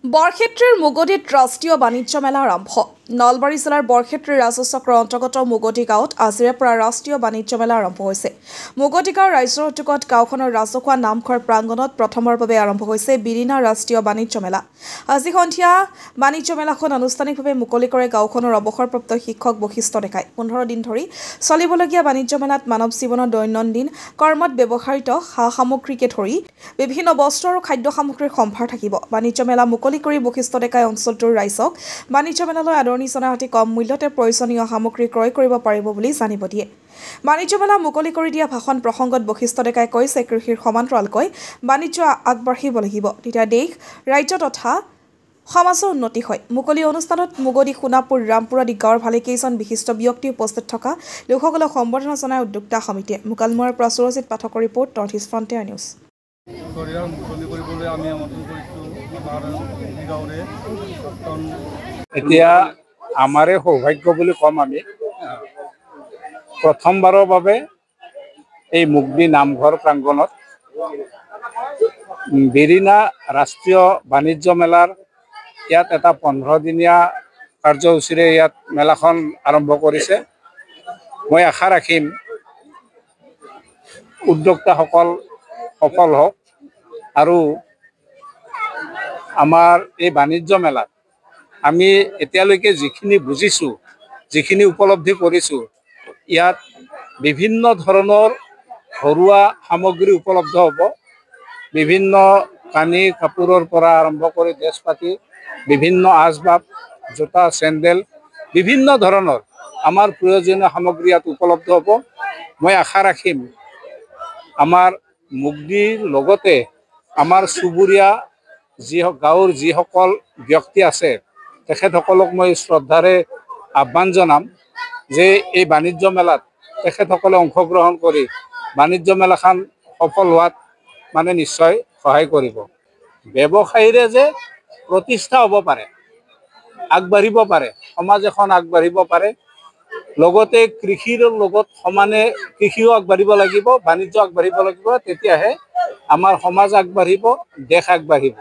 বৰক্ষেত্ৰীৰ মুগদীত ৰাষ্ট্ৰীয় বাণিজ্য মেলা আৰম্ভ। নলবাৰী জিলাৰ বৰক্ষেত্ৰী ৰাজহ চক্ৰৰ অন্তৰ্গত মুগদী গাঁৱত আজিৰে পৰা ৰাষ্ট্ৰীয় বাণিজ্য মেলা আৰম্ভ হৈছে। মুগদী গাঁৱৰ ৰাইজৰ উদ্যোগত গাঁওখনৰ ৰাজহুৱা নামঘৰ প্ৰাংগণত প্ৰথমৰ বাবে আৰম্ভ হৈছে বিৰিণা ৰাষ্ট্ৰীয় বাণিজ্য মেলা। আজি সন্ধিয়া বাণিজ্য মেলাখন আনুষ্ঠানিকভাৱে মুকলি কৰে গাঁওখনৰ অৱসৰপ্ৰাপ্ত শিক্ষক বশিষ্ঠ ডেকাই। 15 দিন ধৰি চলিবলগীয়া বাণিজ্য মেলাত মানৱ জীৱনৰ দৈনন্দিন কৰ্মত ব্যৱহৃত সা সামগ্ৰীকে ধৰি বিভিন্ন বস্ত্ৰ আৰু খাদ্য সামগ্ৰীৰ সম্ভাৰ থাকিব। বাণিজ্য মেলা মুকলি কৰি বশিষ্ঠ ডেকাই অঞ্চলটোৰ ৰাইজক বাণিজ্য মেলালৈ আদৰণি জনাই অতি কম মূল্যতে প্ৰয়োজনীয় সামগ্ৰী ক্ৰয় কৰিব পাৰিব বুলি জানিব দিয়ে। বাণিজ্য মেলা মুকলি কৰি দিয়া ভাষণ প্ৰসংগত বশিষ্ঠ ডেকাই কৈছে, কৃষিৰ সমান্তৰালকৈ বাণিজ্য আগবাঢ়িব লাগিব, তেতিয়া দেশ ৰাজ্য তথা সমাজৰ উন্নতি হয়। মুকলি অনুষ্ঠানত মুগদী, সোণাপুৰ, ৰামপুৰ আদি গাঁৱৰ ভালেকেইজন বিশিষ্ট ব্যক্তি উপস্থিত থকা লোকসকলক সম্বৰ্ধনা জনাই উদ্যোক্তা সমিতিয়ে। মুকালমুৱাৰ পৰা সুৰজিৎ পাঠকৰ report, north east frontier news. এতিয়া আমাৰে সৌভাগ্য বুলি ক'ম আমি। প্ৰথমবাৰৰ বাবে এই মুগদী নামঘৰ প্ৰাংগণত বিৰিণা ৰাষ্ট্ৰীয় বাণিজ্য মেলাৰ ইয়াত এটা 15 দিনীয়া কাৰ্যসূচীৰে ইয়াত মেলাখন আৰম্ভ কৰিছে। মই আশা ৰাখিম উদ্যোক্তাসকল সফল হওক আৰু আমাৰ এই বাণিজ্য মেলাত আমি এতিয়ালৈকে যিখিনি বুজিছোঁ, যিখিনি উপলব্ধি কৰিছোঁ, ইয়াত বিভিন্ন ধৰণৰ ঘৰুৱা সামগ্ৰী উপলব্ধ হ'ব। বিভিন্ন কানি কাপোৰৰ পৰা আৰম্ভ কৰি ড্ৰেছ পাতি, বিভিন্ন আচবাব, জোতা, চেণ্ডেল, বিভিন্ন ধৰণৰ আমাৰ প্ৰয়োজনীয় সামগ্ৰী ইয়াত উপলব্ধ হ'ব। মই আশা ৰাখিম আমাৰ মুগদীৰ লগতে আমাৰ চুবুৰীয়া গাঁৱৰ যিসকল ব্যক্তি আছে তেখেতসকলক মই শ্ৰদ্ধাৰে আহ্বান জনাম যে এই বাণিজ্য মেলাত তেখেতসকলে অংশগ্ৰহণ কৰি বাণিজ্য মেলাখন সফল হোৱাত নিশ্চয় সহায় কৰিব। ব্যৱসায়ীৰে যে প্ৰতিষ্ঠা হ'ব পাৰে, আগবাঢ়িব পাৰে, সমাজ এখন আগবাঢ়িব পাৰে, লগতে কৃষিৰ লগত সমানে কৃষিও আগবাঢ়িব লাগিব, বাণিজ্য আগবাঢ়িব লাগিব, তেতিয়াহে আমাৰ সমাজ আগবাঢ়িব, দেশ আগবাঢ়িব।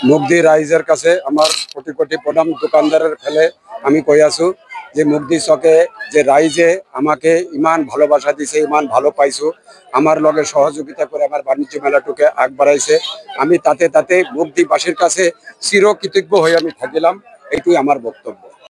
মুগদী রাইজের কাছে আমার কোটি কোটি প্রণাম। দোকানদারের ফেলে আমি কই আছো যে মুগদী চকে যে রাইজে আমাকে ইমান ভালোবাসা দিছে, ইমান ভালো পাইছো, আমার লগে সহযোগিতা করে আমার বাণিজ্য মেলাটুকে আগবাড়াইছে। আমি তাতে মুগদীবাসীর কাছে চিরকৃতজ্ঞ হয়ে আমি থাকিলাম। এইটুই আমার বক্তব্য।